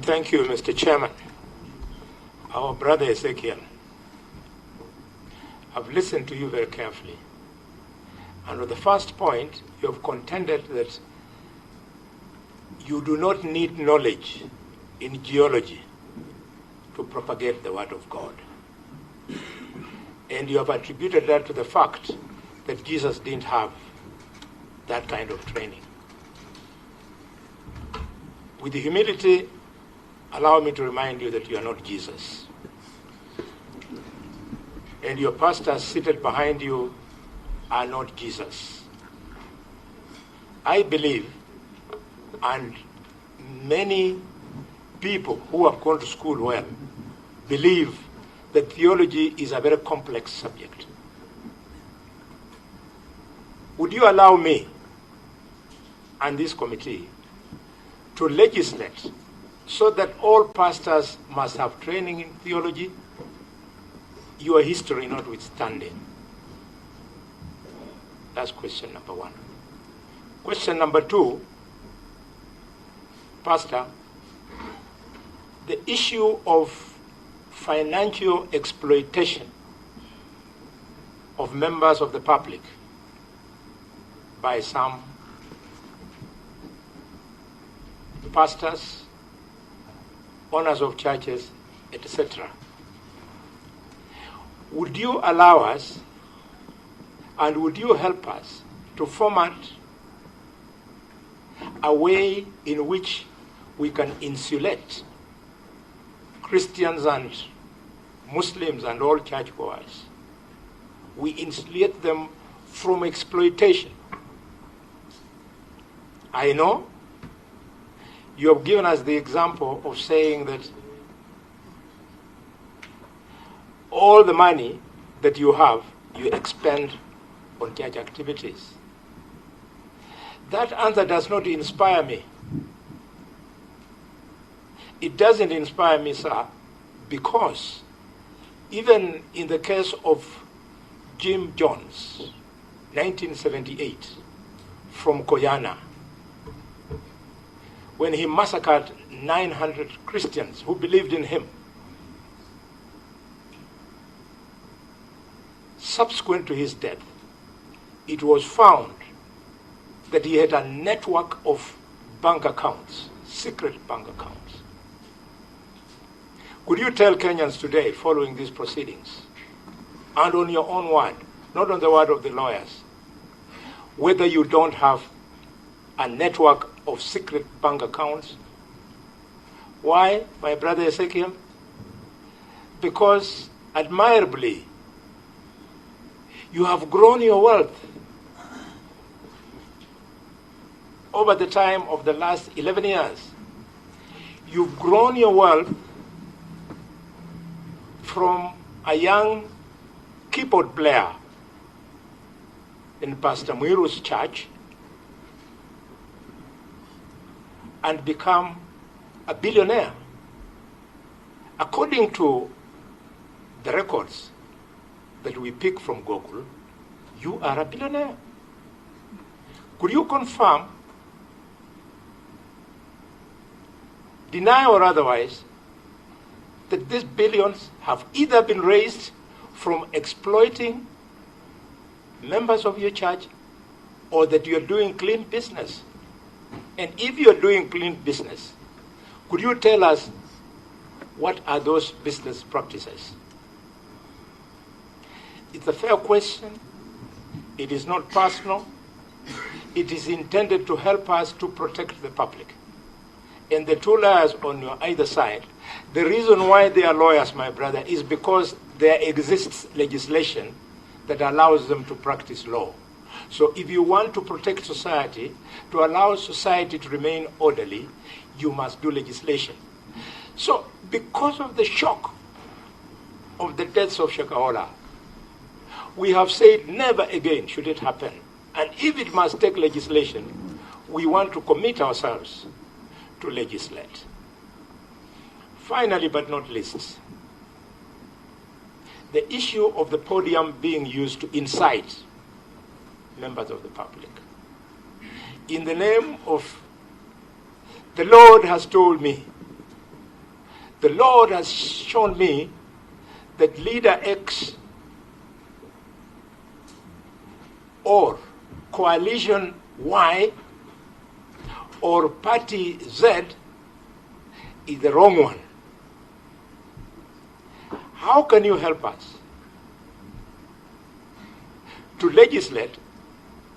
Thank you, Mr. Chairman. Our brother Ezekiel, I've listened to you very carefully. And on the first point, you have contended that you do not need knowledge in geology to propagate the Word of God. And you have attributed that to the fact that Jesus didn't have that kind of training. With the humility, allow me to remind you that you are not Jesus. And your pastors seated behind you are not Jesus. I believe, and many people who have gone to school well believe, that theology is a very complex subject. Would you allow me and this committee to legislate so that all pastors must have training in theology, your history notwithstanding? That's question number one. Question number two, Pastor, the issue of financial exploitation of members of the public by some pastors, owners of churches, etc. Would you allow us and would you help us to format a way in which we can insulate Christians and Muslims and all churchgoers? We insulate them from exploitation. I know you have given us the example of saying that all the money that you have, you expend on church activities. That answer does not inspire me. It doesn't inspire me, sir, because even in the case of Jim Jones, 1978, from Koyana, when he massacred 900 Christians who believed in him, subsequent to his death, it was found that he had a network of bank accounts, secret bank accounts. Could you tell Kenyans today, following these proceedings, and on your own word, not on the word of the lawyers, whether you don't have a network of secret bank accounts? Why, my brother Ezekiel? Because, admirably, you have grown your wealth over the time of the last 11 years. You've grown your wealth from a young keyboard player in Pastor Muiru's church and become a billionaire. According to the records that we pick from Google, you are a billionaire. Could you confirm, deny or otherwise, that these billions have either been raised from exploiting members of your church or that you're doing clean business? And if you're doing clean business, could you tell us what are those business practices? It's a fair question. It is not personal. It is intended to help us to protect the public. And the two lawyers on your either side, the reason why they are lawyers, my brother, is because there exists legislation that allows them to practice law. So if you want to protect society, to allow society to remain orderly, you must do legislation. So because of the shock of the deaths of Shakahola, we have said never again should it happen. And if it must take legislation, we want to commit ourselves to legislate. Finally, but not least, the issue of the podium being used to incite members of the public in the name of The Lord has told me, the Lord has shown me that leader X or coalition Y or party Z is the wrong one. How can you help us to legislate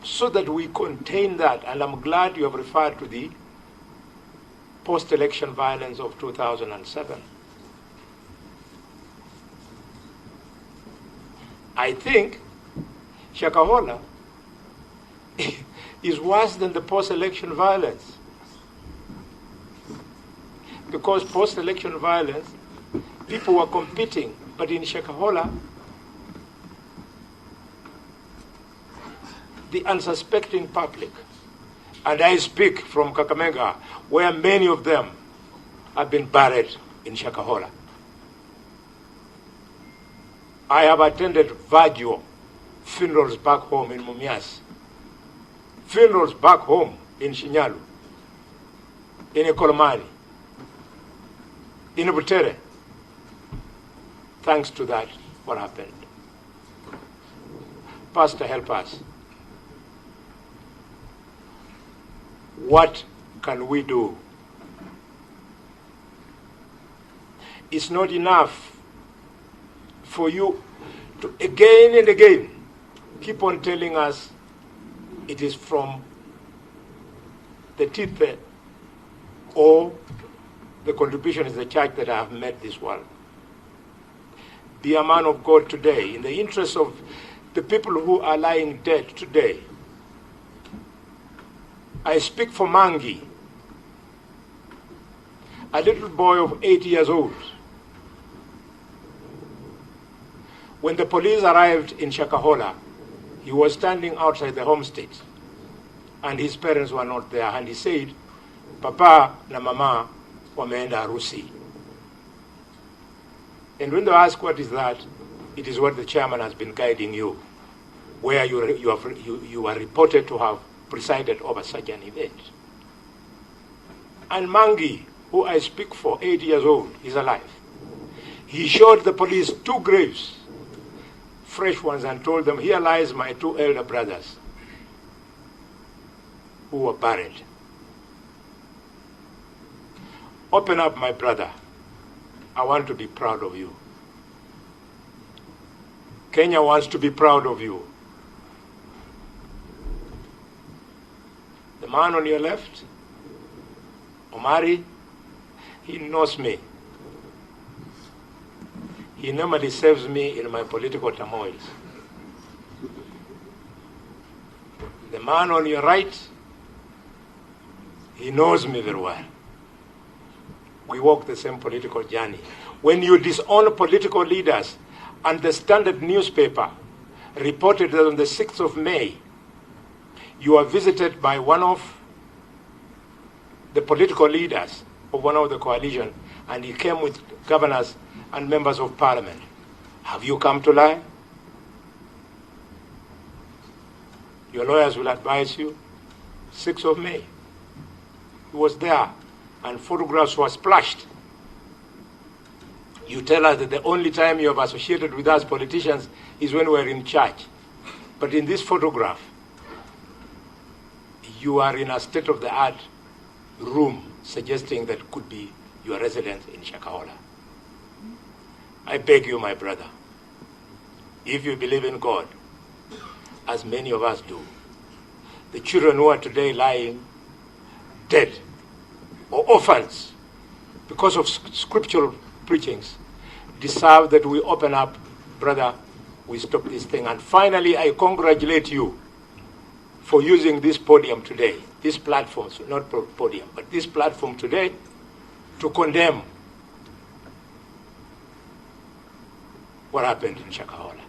so that we contain that? And I'm glad you have referred to the post-election violence of 2007. I think Shakahola is worse than the post-election violence. Because post-election violence, people were competing, but in Shakahola, the unsuspecting public, and I speak from Kakamega, where many of them have been buried in Shakahola. I have attended Vajjo funerals back home in Mumias, funerals back home in Shinyalu, in Ekolomani, in Butere. Thanks to that, what happened? Pastor, help us. What can we do? It's not enough for you to again and again keep on telling us it is from the teeth or the contribution is the church that I have made this world. Be a man of God today in the interest of the people who are lying dead today. I speak for Mangi, a little boy of 8 years old. When the police arrived in Shakahola, he was standing outside the homestead, and his parents were not there. And he said, Papa na Mama wameenda harusi. And when they ask what is that, it is what the chairman has been guiding you, where you are reported to have presided over such an event. And Mangi, who I speak for, 8 years old, is alive. He showed the police 2 graves, fresh ones, and told them, here lies my 2 elder brothers who were buried. Open up, my brother. I want to be proud of you. Kenya wants to be proud of you. The man on your left, Omari, he knows me. He normally saves me in my political turmoils. The man on your right, he knows me very well. We walk the same political journey. When you disown political leaders, and the Standard newspaper reported that on the 6th of May, you are visited by one of the political leaders of one of the coalition, and he came with governors and members of parliament. Have you come to lie? Your lawyers will advise you. 6th of May. He was there, and photographs were splashed. You tell us that the only time you have associated with us politicians is when we're in church. But in this photograph, you are in a state-of-the-art room suggesting that could be your residence in Shakahola. I beg you, my brother, if you believe in God, as many of us do, the children who are today lying dead or orphans because of scriptural preachings deserve that we open up, brother, we stop this thing. And finally, I congratulate you for using this podium today, this platform, so not podium, but this platform today to condemn what happened in Shakahola.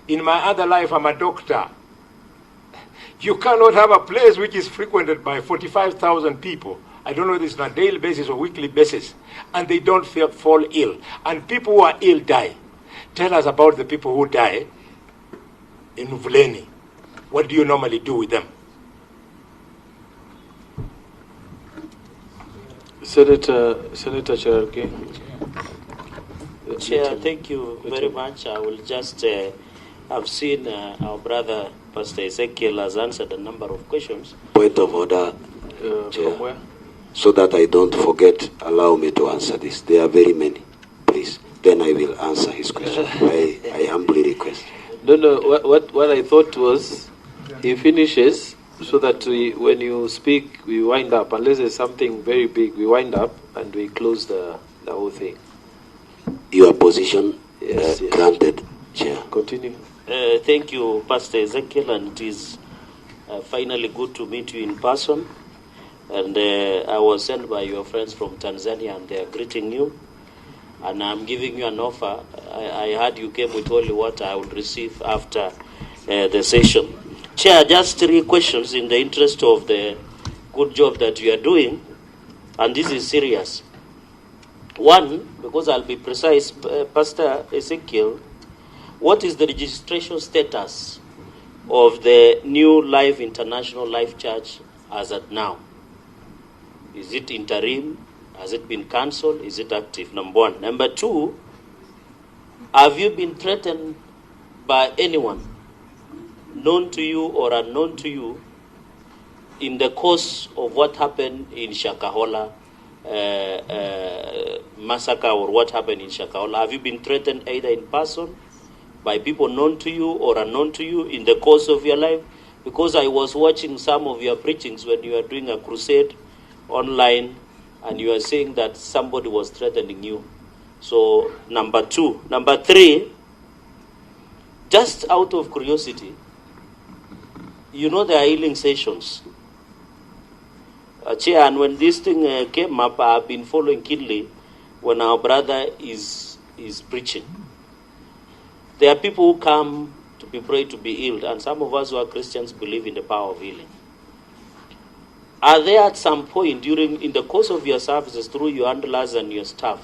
In my other life, I'm a doctor. You cannot have a place which is frequented by 45,000 people. I don't know if it's on a daily basis or weekly basis, and they don't fall ill. And people who are ill die. Tell us about the people who die in Uvuleni. What do you normally do with them? Senator Cherargei. Chair, thank you very much. I will just, I've seen our brother, Pastor Ezekiel, has answered a number of questions. Point of order, Chair. From where? So that I don't forget, allow me to answer this. There are very many, please. Then I will answer his question. I humbly request. No. What I thought was, he finishes so that when you speak, we wind up. Unless there's something very big, we wind up and we close the whole thing. Your position Yes. granted, Chair. Continue. Thank you, Pastor Ezekiel, and it is finally good to meet you in person. And I was sent by your friends from Tanzania, and they are greeting you. And I'm giving you an offer. I heard you came with only what I will receive after the session. Chair, just 3 questions in the interest of the good job that you are doing. And this is serious. One, because I'll be precise, Pastor Ezekiel, what is the registration status of the New Life International Life Church as at now? Is it interim? Has it been cancelled? Is it active? Number 1. Number 2, have you been threatened by anyone, known to you or unknown to you, in the course of what happened in Shakahola massacre, or what happened in Shakahola? Have you been threatened either in person, by people known to you or unknown to you in the course of your life? Because I was watching some of your preachings when you were doing a crusade online, and you are saying that somebody was threatening you. So, number 2. Number 3, just out of curiosity, you know there are healing sessions. Chair, and when this thing came up, I've been following keenly when our brother is preaching. There are people who come to be prayed to be healed, and some of us who are Christians believe in the power of healing. Are there at some point in the course of your services, through your handlers and your staff,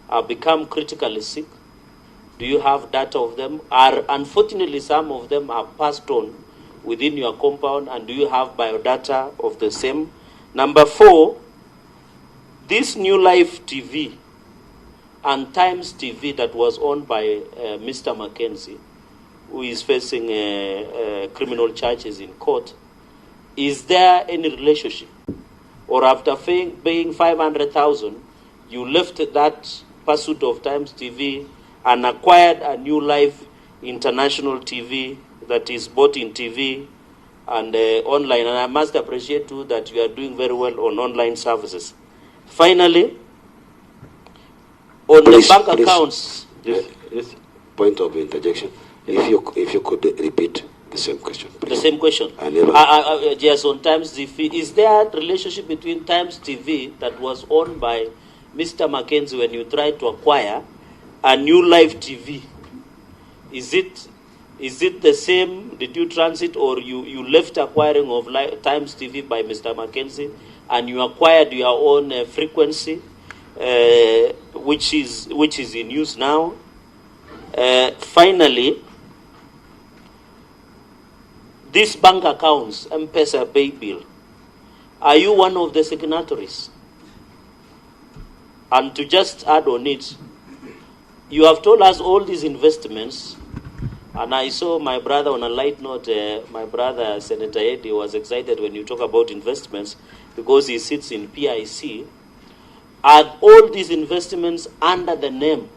have become critically sick? Do you have data of them? Unfortunately, some of them are passed on within your compound, and do you have biodata of the same? Number 4, this New Life TV and Times TV that was owned by Mr. Mackenzie, who is facing criminal charges in court, is there any relationship? Or after paying 500,000, you left that pursuit of Times TV and acquired a New Life International TV that is both in TV and online? And I must appreciate too that you are doing very well on online services. Finally, on the bank accounts. Yes. Point of interjection. If you could repeat the same question, please. The same question. Yes, on Times TV. Is there a relationship between Times TV that was owned by Mr. Mackenzie when you tried to acquire a New Life TV? Is it the same? Did you transit, or you left acquiring of Times TV by Mr. Mackenzie and you acquired your own frequency, which is in use now? Finally, these bank accounts, M-Pesa Pay Bill, are you one of the signatories? And to just add on it, you have told us all these investments, and I saw my brother on a light note, my brother Senator Eddie was excited when you talk about investments because he sits in PIC. Are all these investments under the name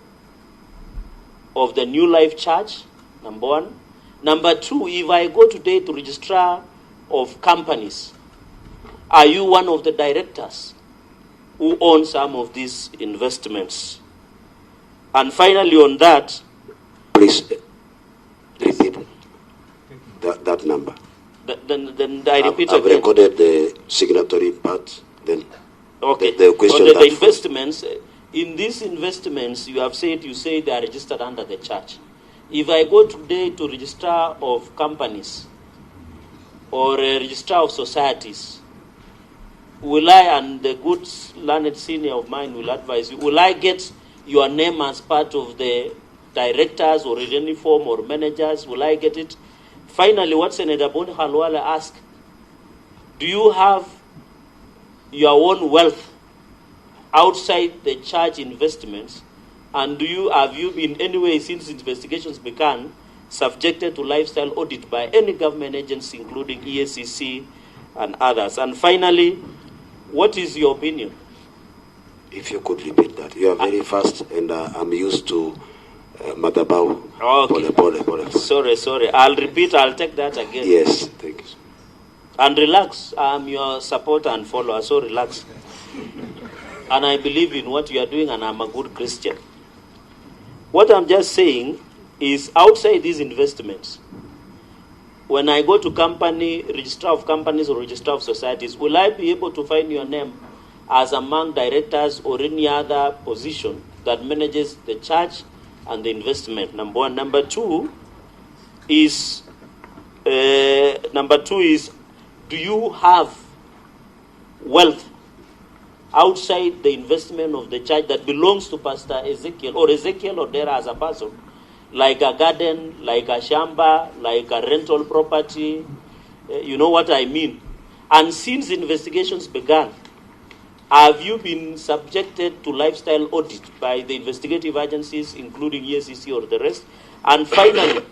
of the New Life Church? Number 1. Number 2, if I go today to registrar of companies, are you one of the directors who own some of these investments? And finally on that, please repeat that number. Then I repeat I've again. recorded the signatory part. Then okay. The question the investments. In these investments, you say they are registered under the church. If I go today to registrar of companies or a registrar of societies, will I, and the good learned senior of mine will advise you, will I get your name as part of the directors or in any form or managers? Will I get it? Finally, what Senator Boni asked, do you have your own wealth outside the church investments? And have you in any way, since investigations began, subjected to lifestyle audit by any government agency, including EACC and others? And finally, what is your opinion? If you could repeat that. You are very fast, and I'm used to Madabau. Okay. Sorry. I'll repeat. I'll take that again. Yes, thank you. And relax. I'm your supporter and follower, so relax. And I believe in what you are doing, and I'm a good Christian. What I'm just saying is, outside these investments, when I go to company, registrar of companies or registrar of societies, will I be able to find your name as among directors or any other position that manages the church and the investment? Number one. Number two is, do you have wealth outside the investment of the church that belongs to Pastor Ezekiel or 𝙏𝙗𝙬 as a person, like a garden, like a shamba, like a rental property? You know what I mean? And since investigations began, have you been subjected to lifestyle audit by the investigative agencies, including EACC or the rest? And finally,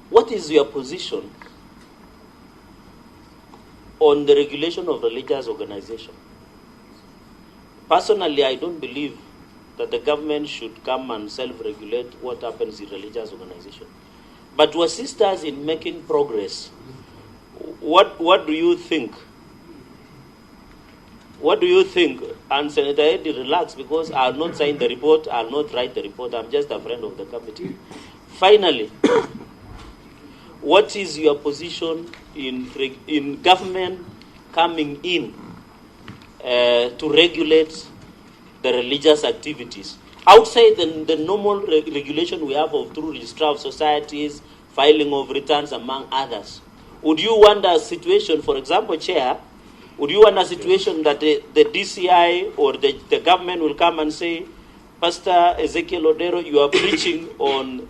what is your position on the regulation of religious organization? Personally, I don't believe that the government should come and self-regulate what happens in religious organization. But to assist us in making progress, what do you think? What do you think? And Senator Eddie, relax, because I'll not sign the report, I'll not write the report, I'm just a friend of the committee. Finally, what is your position in government coming in to regulate the religious activities? Outside the normal regulation we have through registrar of societies, filing of returns, among others. Would you want a situation, for example, Chair, would you want a situation that the DCI or the government will come and say, Pastor Ezekiel Odero, you are preaching on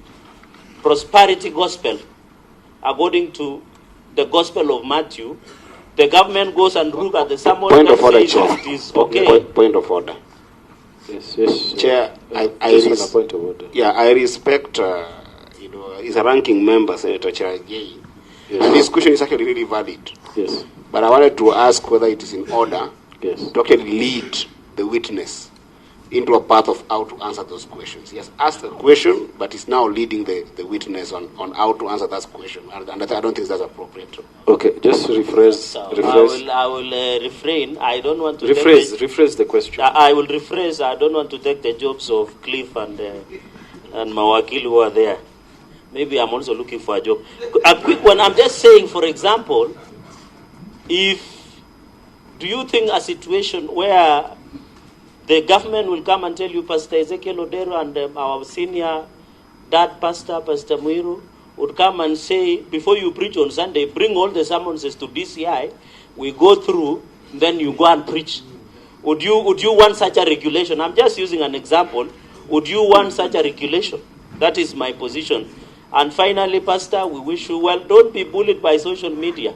prosperity gospel according to the gospel of Matthew? The government goes and look at the sermon. Point of order, Chair. It is okay. Point of order. Yes. Chair, Point of order. Yeah, I respect, he's a ranking member, Senator Cherargei. Yes. And this question is actually really valid. Yes. But I wanted to ask whether it is in order Yes. to actually lead the witness into a path of how to answer those questions. He has asked a question, but he's now leading the witness on how to answer that question. And I don't think that's appropriate. Okay, just rephrase. So I will refrain. I don't want to rephrase the question. I will rephrase. I don't want to take the jobs of Cliff and Mawakili who are there. Maybe I'm also looking for a job. A quick one. I'm just saying, for example, do you think a situation where the government will come and tell you, Pastor Ezekiel Odero and our senior dad pastor, Pastor Muiru, would come and say, before you preach on Sunday, bring all the summonses to DCI, we go through, then you go and preach. Would you want such a regulation? I'm just using an example. Would you want such a regulation? That is my position. And finally, Pastor, we wish you well. Don't be bullied by social media.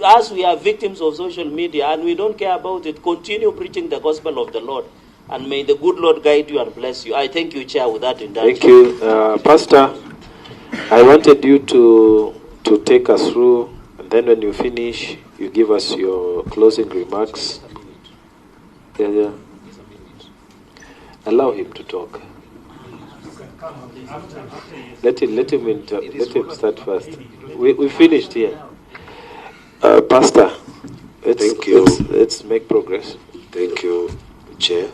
As we are victims of social media and we don't care about it, continue preaching the gospel of the Lord. And may the good Lord guide you and bless you. I thank you, Chair, with that induction. Thank you. Pastor, I wanted you to take us through, and then when you finish, you give us your closing remarks. Yeah. Allow him to talk. Let him start first. We finished here. Pastor, Thank you. Let's make progress. Thank you, Chair.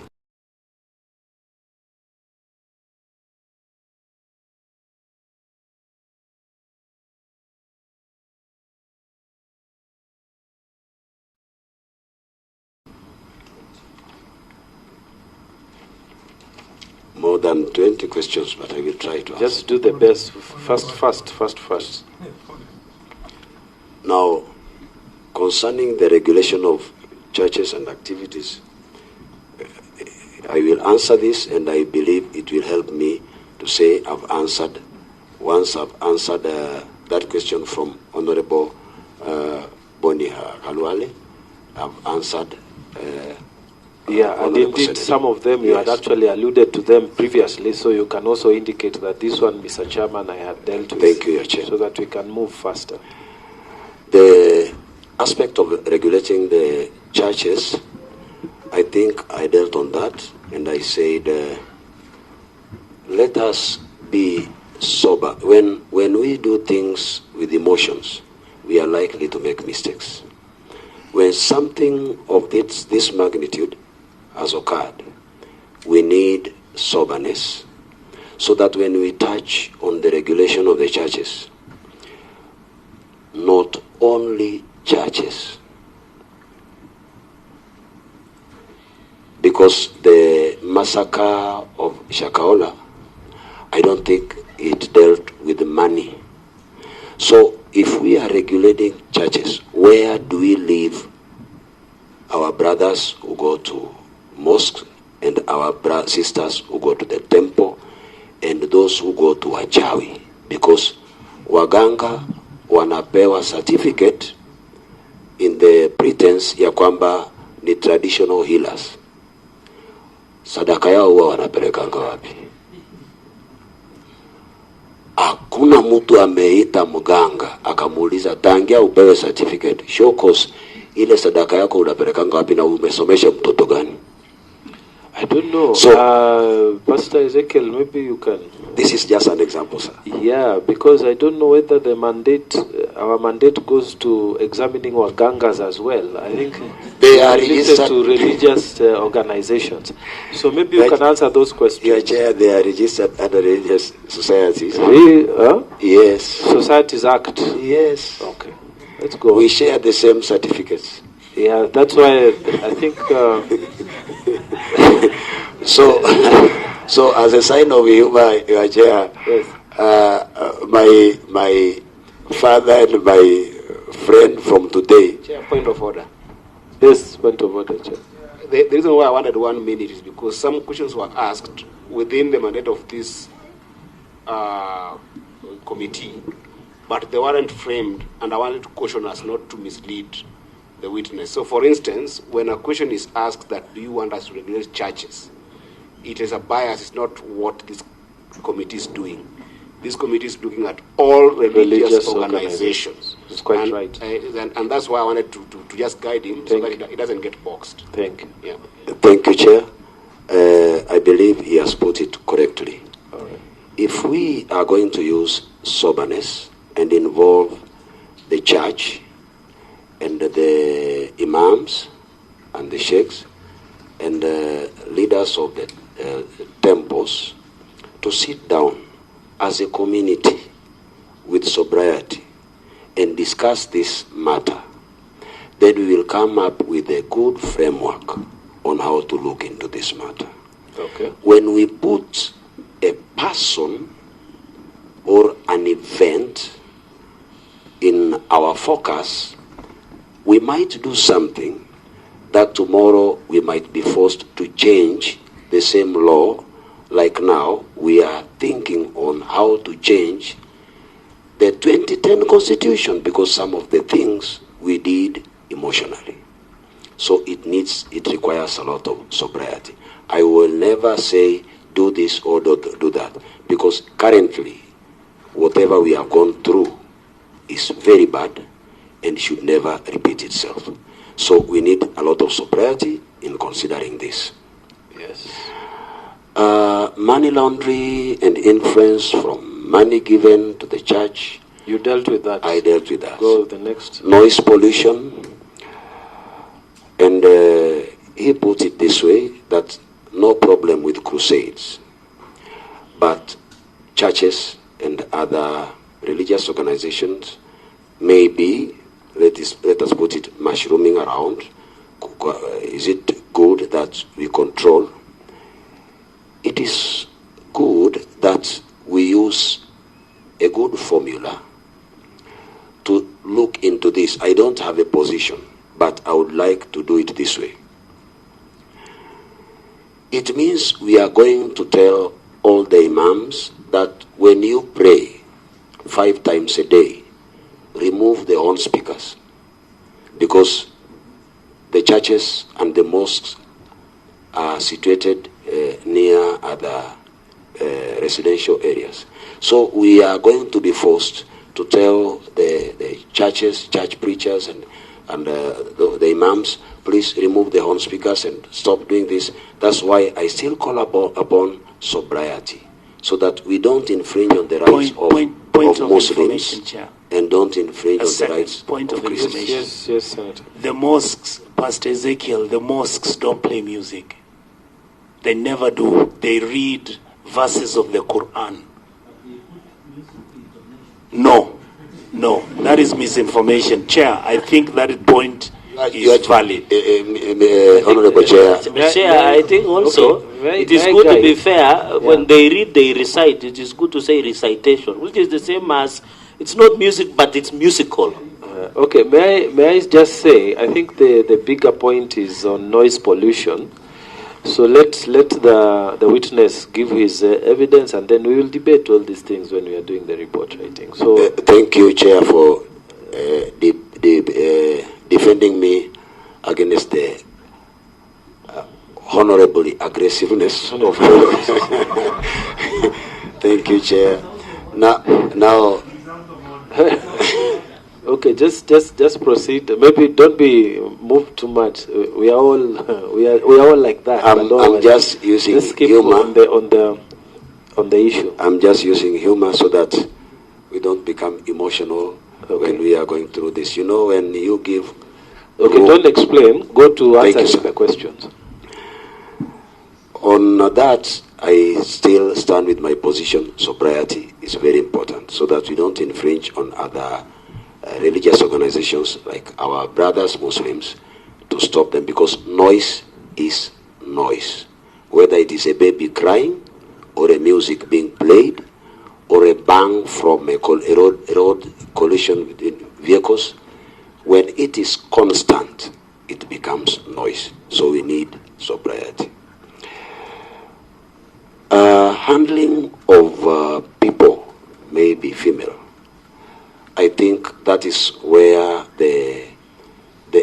More than 20 questions, but I will try to answer. Just do the best. Fast. Now, concerning the regulation of churches and activities, I will answer this, and I believe it will help me to say I've answered. Once I've answered that question from Honorable Boni Khalwale, I've answered. And indeed, some of them you had actually alluded to them previously, so you can also indicate that this one, Mr. Chairman, I had dealt with. Thank you, Your Chair. So that we can move faster. The aspect of regulating the churches, I think I dealt on that, and I said, let us be sober. When we do things with emotions, we are likely to make mistakes. When something of this magnitude has occurred, we need soberness, so that when we touch on the regulation of the churches, not only churches, because the massacre of Shakahola, I don't think it dealt with money. So if we are regulating churches, where do we leave our brothers who go to mosques and our sisters who go to the temple and those who go to wachawi? Because waganga wanapewa certificate in the pretense ya kwamba ni traditional healers. Sadaka yao huwa wanapelekanga wapi? Hakuna mtu ameita mganga akamuuliza tangia upewe certificate, show cause ile sadaka yako unapelekanga wapi na umesomesha mtoto gani? I don't know. So, Pastor Ezekiel, maybe you can. This is just an example, sir. Yeah, because I don't know whether the mandate, our mandate goes to examining wagangas as well. I think they are registered to religious organizations. So maybe you can answer those questions. Your Chair, they are registered under religious societies. Yes. Societies Act. Yes. Okay. Let's go. We share the same certificates. Yeah, that's why I think. So as a sign of humor, Your Chair, yes. My father and my friend from today. Chair, point of order. Yes, point of order, Chair. The reason why I wanted 1 minute is because some questions were asked within the mandate of this committee, but they weren't framed, and I wanted to caution us not to mislead the witness. So, for instance, when a question is asked that do you want us to regulate churches, it is a bias. It's not what this committee is doing. This committee is looking at all religious organizations. It's quite right. And that's why I wanted to just guide him so that it doesn't get boxed. Thank you. Yeah. Thank you, Chair. I believe he has put it correctly. All right. If we are going to use soberness and involve the church and the imams and the sheikhs and the leaders of the temples to sit down as a community with sobriety and discuss this matter, then we will come up with a good framework on how to look into this matter. Okay. When we put a person or an event in our focus, we might do something that tomorrow we might be forced to change the same law. Like now, we are thinking on how to change the 2010 Constitution because some of the things we did emotionally. So it requires a lot of sobriety. I will never say do this or do that, because currently, whatever we have gone through is very bad and should never repeat itself. So we need a lot of sobriety in considering this. Yes. Money laundering and influence from money given to the church. You dealt with that. I dealt with that. Go the next. Noise pollution. And he put it this way, that no problem with crusades. But churches and other religious organizations may be, let us put it, mushrooming around. Is it good that we control? It is good that we use a good formula to look into this. I don't have a position, but I would like to do it this way. It means we are going to tell all the imams that when you pray 5 times a day, remove the horn speakers, because the churches and the mosques are situated near other residential areas. So we are going to be forced to tell the churches, church preachers, and the imams, please remove the horn speakers and stop doing this. That's why I still call upon sobriety, so that we don't infringe on the rights of Muslims, and don't infringe on the rights of Christians. Yes, Senator. The mosques, Pastor Ezekiel, the mosques don't play music. They never do. They read verses of the Quran. No, that is misinformation. Chair, I think that point is valid. Honorable Chair. Chair, I think also it is good to be fair. When they read, they recite. It is good to say recitation, which is the same as, it's not music, but it's musical. Okay, may I just say, I think the bigger point is on noise pollution. So let the witness give his evidence, and then we will debate all these things when we are doing the report writing. So thank you, Chair, for defending me against the honorable aggressiveness of Thank you, Chair. Now. Okay, just proceed. Maybe don't be moved too much. We are all like that. I'm just using humor on the issue. I'm just using humor so that we don't become emotional when we are going through this. You know, when you give. Okay, don't explain. Go to answer the questions. On that, I still stand with my position. Sobriety is very important, so that we don't infringe on other religious organizations like our brothers Muslims, to stop them, because noise is noise. Whether it is a baby crying, or a music being played, or a bang from a road collision between vehicles, when it is constant, it becomes noise. So we need sobriety. Handling of people, maybe female, I think that is where the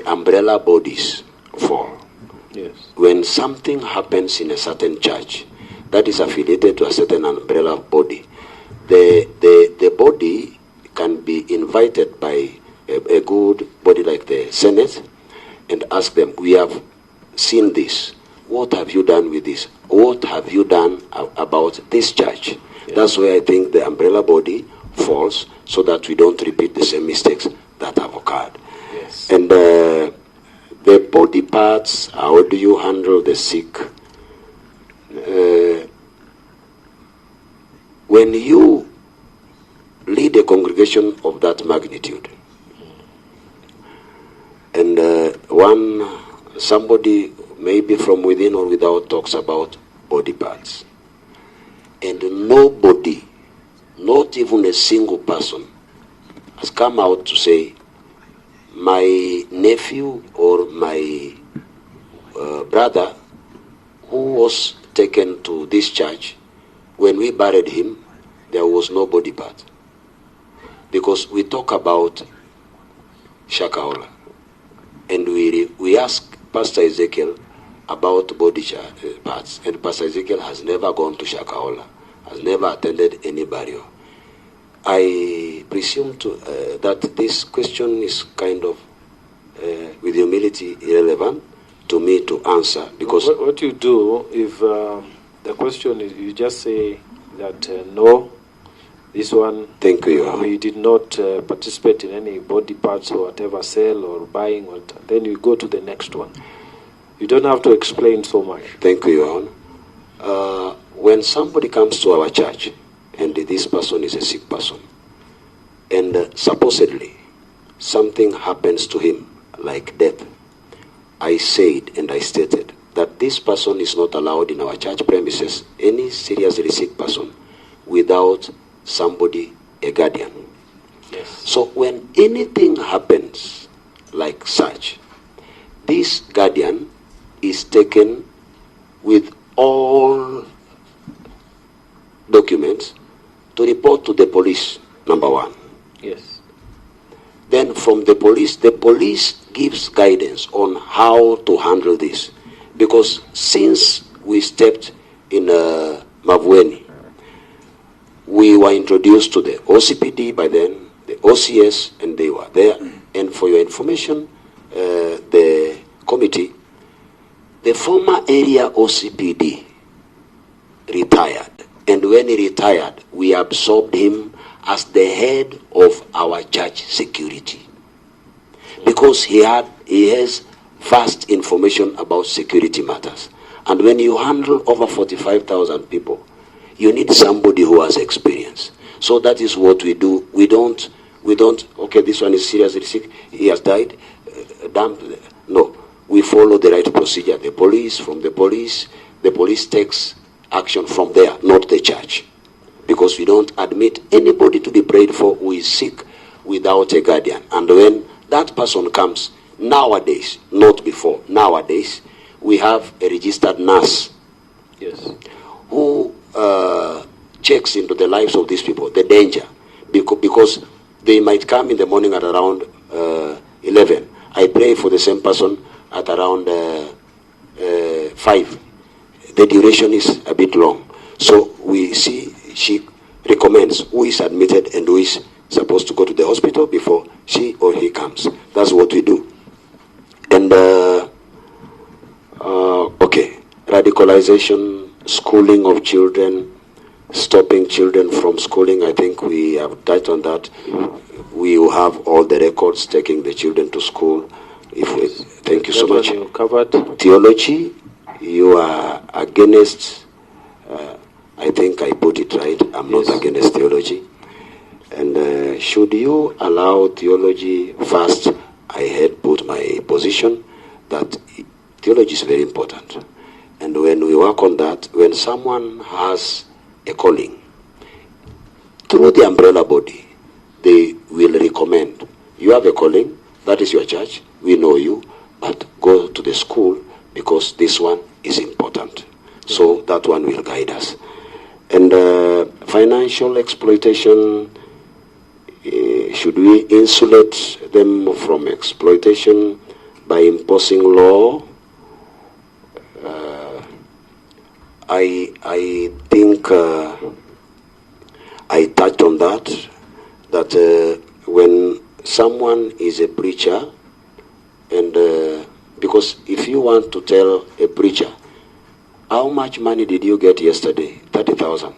umbrella bodies fall. Yes. When something happens in a certain church that is affiliated to a certain umbrella body, the body can be invited by a good body like the Senate and ask them, we have seen this. What have you done with this? What have you done about this church? Yeah. That's where I think the umbrella body falls, so that we don't repeat the same mistakes that have occurred. Yes. And the body parts, how do you handle the sick? When you lead a congregation of that magnitude, and somebody maybe from within or without talks about body parts, and nobody, not even a single person, has come out to say, my nephew or my brother who was taken to this church, when we buried him, there was no body part. Because we talk about Shakahola, and we ask Pastor Ezekiel about body parts, and Pastor Ezekiel has never gone to Shakahola, has never attended any burial. I presume that this question is kind of, with humility, irrelevant to me to answer, because what you do, if the question is, you just say that no, this one, thank you. We did not participate in any body parts or whatever, sale or buying, then you go to the next one. You don't have to explain so much. Thank you, Your Honor. When somebody comes to our church, and this person is a sick person, and supposedly something happens to him, like death, I said and I stated that this person is not allowed in our church premises, any seriously sick person, without somebody, a guardian. Yes. So when anything happens like such, this guardian is taken with all documents to report to the police, number one. Yes. Then from the police gives guidance on how to handle this. Because since we stepped in Mavueni, we were introduced to the OCPD by then, the OCS, and they were there. And for your information, the committee, the former area OCPD retired. And when he retired, we absorbed him as the head of our church security. Because he has vast information about security matters. And when you handle over 45,000 people, you need somebody who has experience. So that is what we do. We don't, okay, this one is seriously sick, he has died, dump. No, we follow the right procedure. The police takes action from there, not the church. Because we don't admit anybody to be prayed for who is sick without a guardian. And when that person comes, nowadays, not before, nowadays, we have a registered nurse. Yes. Who checks into the lives of these people, the danger, because they might come in the morning at around 11. I pray for the same person at around 5. The duration is a bit long. So we see, she recommends who is admitted and who is supposed to go to the hospital before she or he comes. That's what we do. And, okay, radicalization, schooling of children, stopping children from schooling, I think we have touched on that. We will have all the records taking the children to school. Thank you so much. You covered. Theology, you are against, I think I put it right, I'm not against theology. And should you allow theology first, I had put my position that theology is very important. And when we work on that, when someone has a calling, through the umbrella body, they will recommend, you have a calling, that is your church, we know you, but go to the school because this one is important. So that one will guide us. And financial exploitation, should we insulate them from exploitation by imposing law? I think I touched on that when someone is a preacher, and because if you want to tell a preacher, how much money did you get yesterday? 30,000.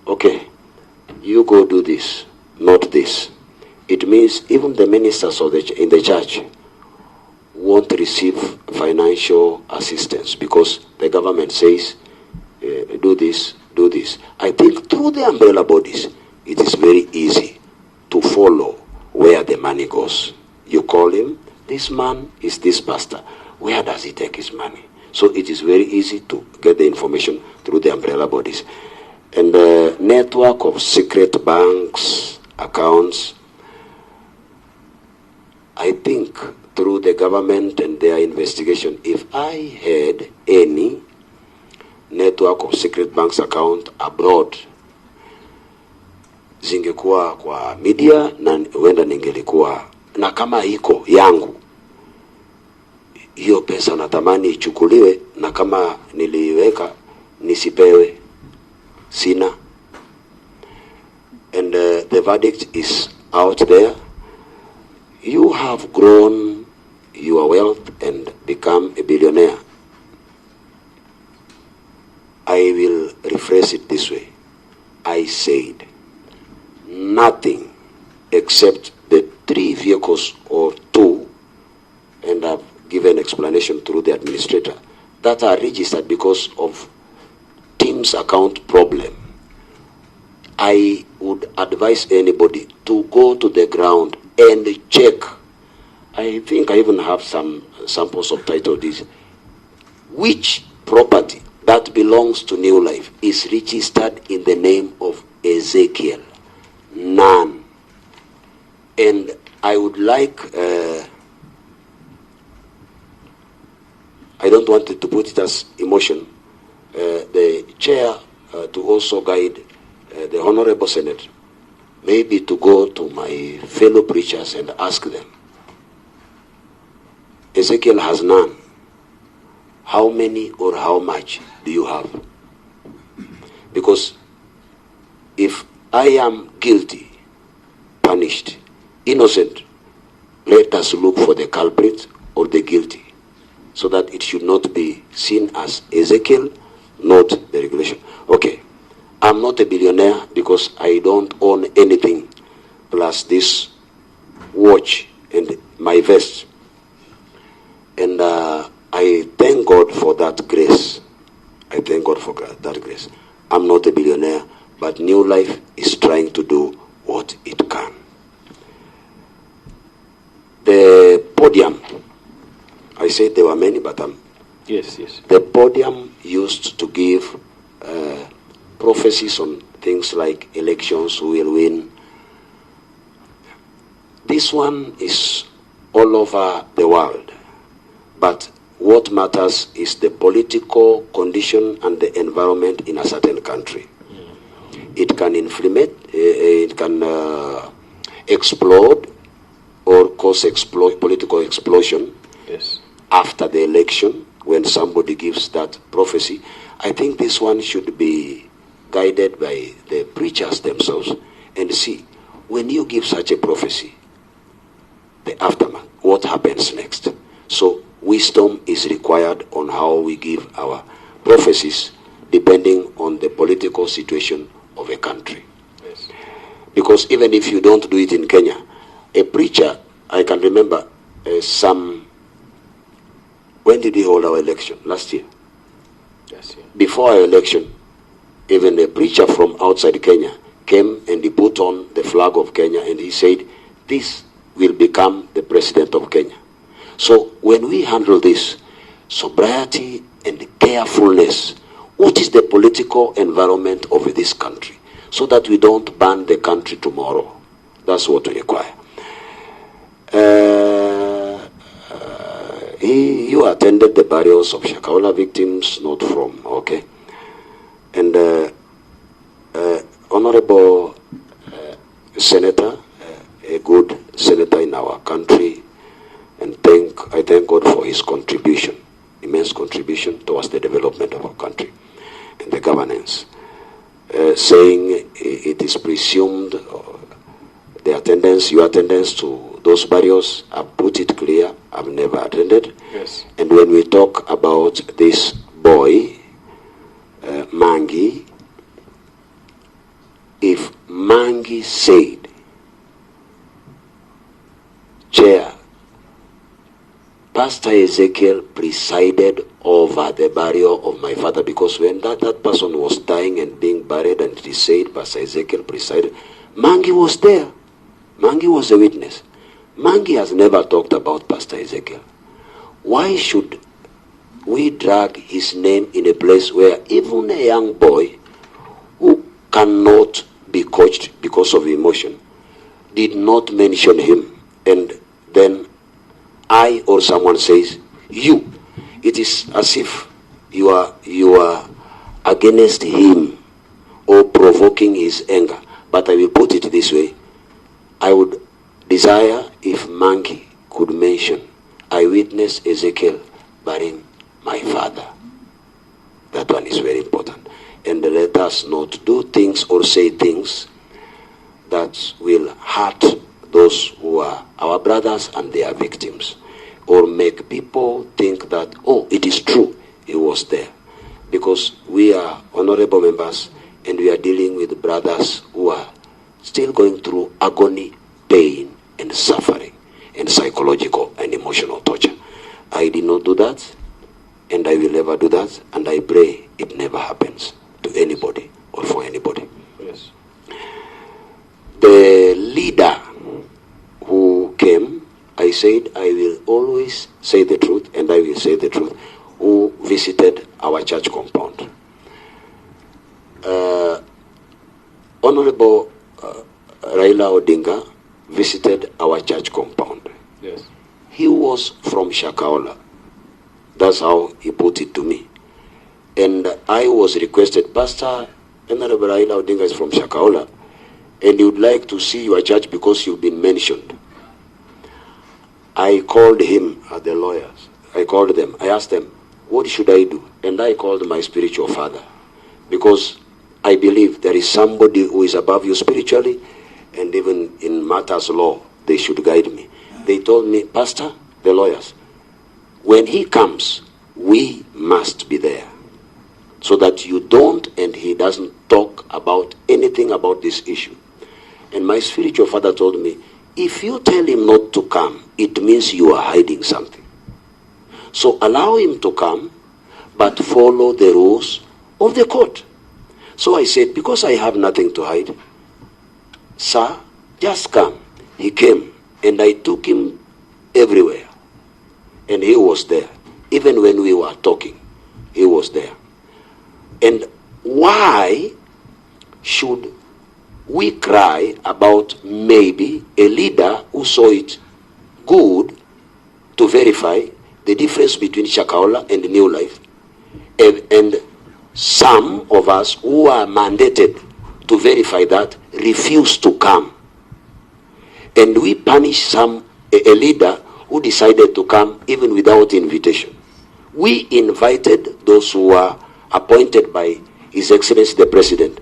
Okay, you go do this, not this. It means even the ministers of in the church won't receive financial assistance because the government says, do this, do this. I think through the umbrella bodies, it is very easy to follow where the money goes. You call him, this man is this pastor. Where does he take his money? So it is very easy to get the information through the umbrella bodies. And the network of secret banks, accounts, I think through the government and their investigation, if I had any network of secret banks account abroad, zingekuwa kwa media na huenda ningelikuwa na kama iko yangu, hiyo pesa natamani ichukuliwe, na kama niliweka nisipewe, sina. And the verdict is out there. You have grown your wealth and become a billionaire. I will rephrase it this way. I said nothing except the 3 vehicles or 2, and I've given explanation through the administrator, that are registered because of team's account problem. I would advise anybody to go to the ground and check. I think I even have some samples of title deeds. Which property that belongs to New Life is registered in the name of Ezekiel? None. And I would like, I don't want to put it as emotion, the chair to also guide the Honorable Senate, maybe to go to my fellow preachers and ask them, Ezekiel has none. How many or how much do you have? Because if I am guilty, punished, innocent, let us look for the culprit or the guilty, so that it should not be seen as Ezekiel, not the regulation. Okay, I'm not a billionaire because I don't own anything plus this watch and my vest. And I thank God for that grace. I thank God for that grace. I'm not a billionaire, but New Life is trying to do what it can. The podium, I said there were many, but yes. The podium used to give prophecies on things like elections, who will win. This one is all over the world, but what matters is the political condition and the environment in a certain country. It can inflame, it can explode or cause political explosion. Yes. After the election, when somebody gives that prophecy. I think this one should be guided by the preachers themselves and see, when you give such a prophecy, the aftermath, what happens next? So wisdom is required on how we give our prophecies depending on the political situation of a country. Yes. Because even if you don't do it in Kenya, a preacher, I can remember when did we hold our election? Last year. Yes, yeah. Before our election, even a preacher from outside Kenya came and he put on the flag of Kenya and he said, this will become the president of Kenya. So when we handle this, sobriety and carefulness, what is the political environment of this country? So that we don't ban the country tomorrow. That's what we require. You attended the burials of Khalwale victims, not from, okay. And Honorable Senator, a good senator in our country, and I thank God for his contribution, immense contribution towards the development of our country and the governance. Saying it is presumed your attendance to those burials, I've put it clear, I've never attended. Yes. And when we talk about this boy, Mangi, if Mangi said, Chair, Pastor Ezekiel presided over the burial of my father, because when that person was dying and being buried and he said Pastor Ezekiel presided, Mangi was there. Mangi was a witness. Mangi has never talked about Pastor Ezekiel. Why should we drag his name in a place where even a young boy who cannot be coached because of emotion did not mention him, and then I or someone says, you, it is as if you are against him or provoking his anger. But I will put it this way. I would desire if Mangi could mention, I witnessed Ezekiel burying my father. That one is very important. And let us not do things or say things that will hurt those who are our brothers and their victims, or make people think that, oh, it is true, he was there. Because we are honorable members and we are dealing with brothers who are still going through agony, pain, and suffering, and psychological and emotional torture. I did not do that, and I will never do that, and I pray it never happens to anybody or for anybody. Yes. The leader who came, I said I will always say the truth, and I will say the truth, who visited our church compound. Honorable Raila Odinga visited our church compound. Yes. He was from Khalwale. That's how he put it to me. And I was requested, Pastor Venerable Raila Odinga is from Shakahola, and he would like to see your church because you've been mentioned. I called him, the lawyers. I called them. I asked them, what should I do? And I called my spiritual father, because I believe there is somebody who is above you spiritually, and even in matters law, they should guide me. They told me, Pastor, the lawyers, when he comes, we must be there, so that you don't and he doesn't talk about anything about this issue. And my spiritual father told me, if you tell him not to come, it means you are hiding something. So allow him to come, but follow the rules of the court. So I said, because I have nothing to hide, sir, just come. He came, and I took him everywhere. And he was there. Even when we were talking, he was there. And why should we cry about maybe a leader who saw it good to verify the difference between Shakahola and New Life, and some of us who are mandated to verify that refuse to come, and we punish a leader who decided to come even without invitation? We invited those who were appointed by His Excellency the President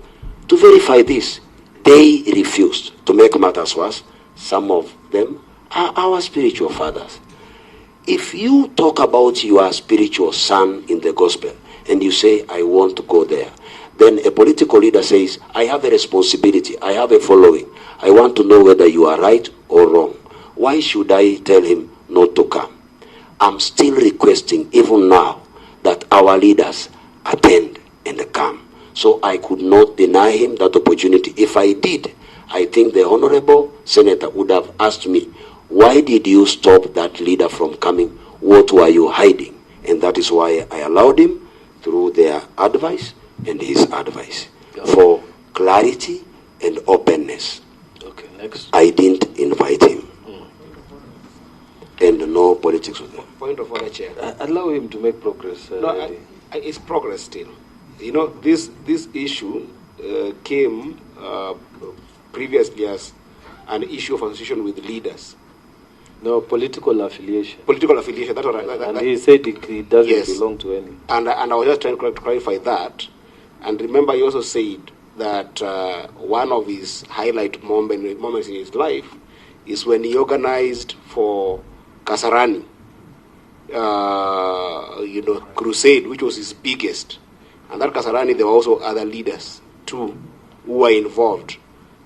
to verify this. They refused. To make matters worse, some of them are our spiritual fathers. If you talk about your spiritual son in the gospel and you say, I want to go there, then a political leader says, I have a responsibility, I have a following, I want to know whether you are right or wrong. Why should I tell him not to come? I'm still requesting, even now, that our leaders attend and come. So I could not deny him that opportunity. If I did, I think the Honorable Senator would have asked me, why did you stop that leader from coming? What were you hiding? And that is why I allowed him through their advice and his advice, for clarity and openness. Okay, next. I didn't invite him. And no politics with him. Point of order, Chair. Allow him to make progress. It's progress still. You know, this issue came previously as an issue of association with leaders. No, political affiliation. Political affiliation, that's what And he said he doesn't Yes. belong to any. And I was just trying to clarify that. And remember, he also said that one of his highlight moments in his life is when he organized for Kasarani, crusade, which was his biggest. And that Kasarani, there were also other leaders too who were involved.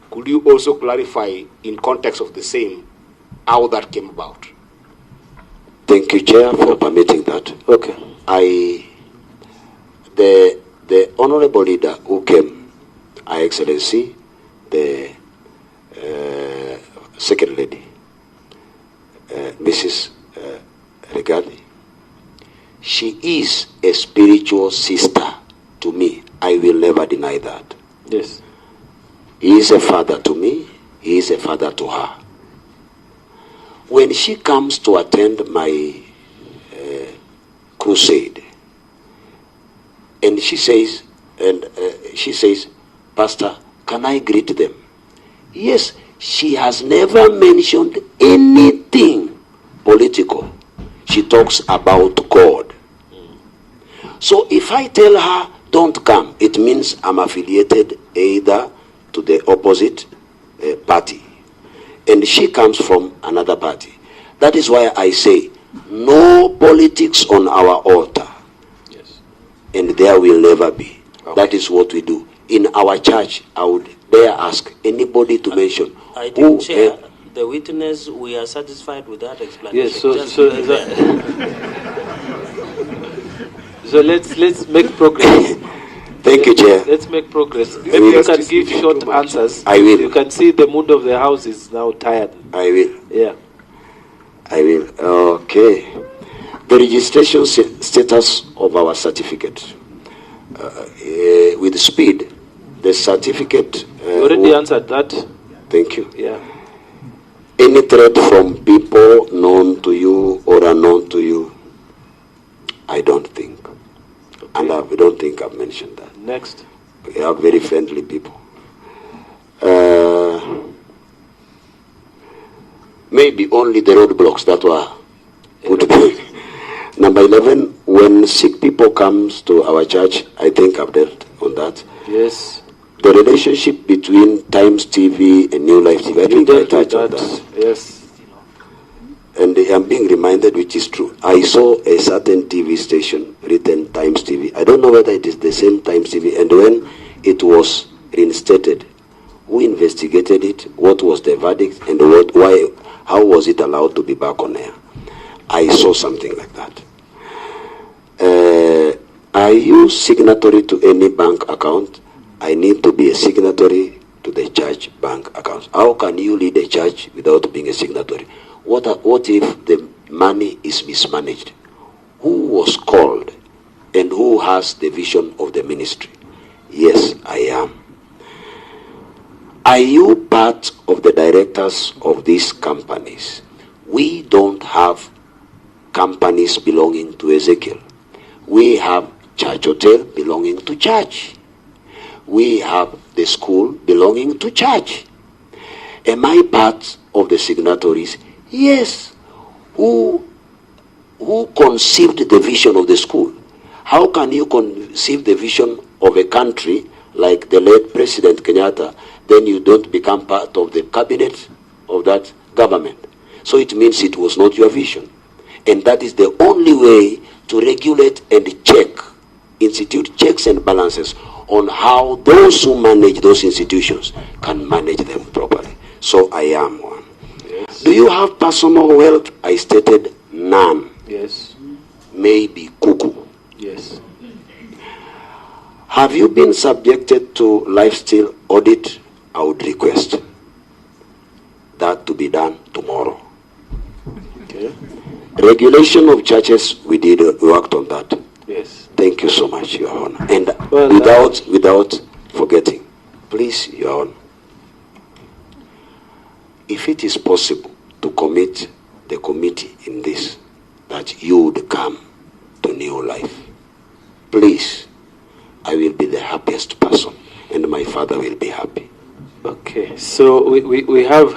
Could you also clarify, in context of the same, how that came about? Thank you, Chair, for permitting that. Okay. The honorable leader who came, Her Excellency, the second lady, Mrs. Regadi, she is a spiritual sister to me. I will never deny that. Yes. He is a father to me. He is a father to her. When she comes to attend my crusade, and she says, Pastor, can I greet them? Yes, she has never mentioned anything political. She talks about God. So if I tell her, don't come, it means I'm affiliated either to the opposite party. And she comes from another party. That is why I say, no politics on our altar. Yes. And there will never be. Okay. That is what we do. In our church, I would dare ask anybody to mention. I think, Chair, the witness, we are satisfied with that explanation. Yes, so let's make progress. Thank you, Chair. Let's make progress. Maybe you can give short answers. I will. You can see the mood of the house is now tired. I will. Yeah. I will. Okay. The registration status of our certificate. With speed, the certificate... you already answered that. Thank you. Yeah. Any threat from people known to you or unknown to you? I don't think. And I don't think I've mentioned that. Next. We have very friendly people. Maybe only the roadblocks that were put there. Number 11, when sick people comes to our church, I think I've dealt on that. Yes. The relationship between Times TV and New Life TV, I think I touched on that. Yes. And I'm being reminded, which is true. I saw a certain TV station written Times TV. I don't know whether it is the same Times TV. And when it was reinstated, who investigated it? What was the verdict? And how was it allowed to be back on air? I saw something like that. Are you signatory to any bank account? I need to be a signatory to the church bank account. How can you lead a church without being a signatory? What if the money is mismanaged? Who was called and who has the vision of the ministry? Yes, I am. Are you part of the directors of these companies? We don't have companies belonging to Ezekiel. We have church hotel belonging to church. We have the school belonging to church. Am I part of the signatories? Yes. Who conceived the vision of the school? How can you conceive the vision of a country like the late President Kenyatta, then you don't become part of the cabinet of that government? So it means it was not your vision. And that is the only way to regulate and check, institute checks and balances on how those who manage those institutions can manage them properly. So I am one. Yes. Do you have personal wealth? I stated none. Yes. Maybe cuckoo. Yes. Have you been subjected to lifestyle audit? I would request that to be done tomorrow. Okay. Regulation of churches, we worked on that. Yes. Thank you so much, Your Honor. And Well, without forgetting, please, Your Honor, if it is possible to commit the committee in this, that you would come to New Life, please, I will be the happiest person, and my father will be happy. Okay. So we have